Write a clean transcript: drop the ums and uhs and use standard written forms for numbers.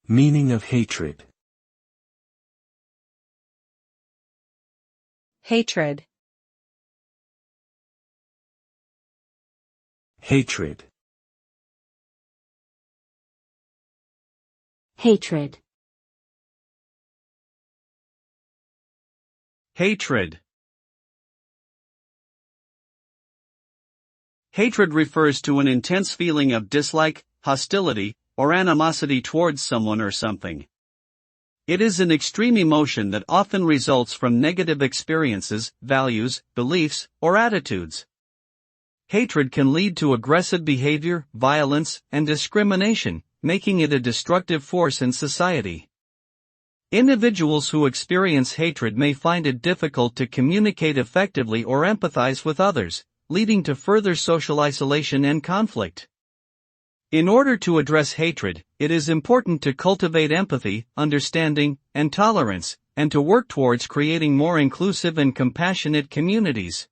Meaning of hatred. Hatred. Hatred. Hatred. Hatred. Hatred refers to an intense feeling of dislike, hostility, or animosity towards someone or something. It is an extreme emotion that often results from negative experiences, values, beliefs, or attitudes. Hatred can lead to aggressive behavior, violence, and discrimination, making it a destructive force in society. Individuals who experience hatred may find it difficult to communicate effectively or empathize with others, leading to further social isolation and conflict. In order to address hatred, it is important to cultivate empathy, understanding, and tolerance, and to work towards creating more inclusive and compassionate communities.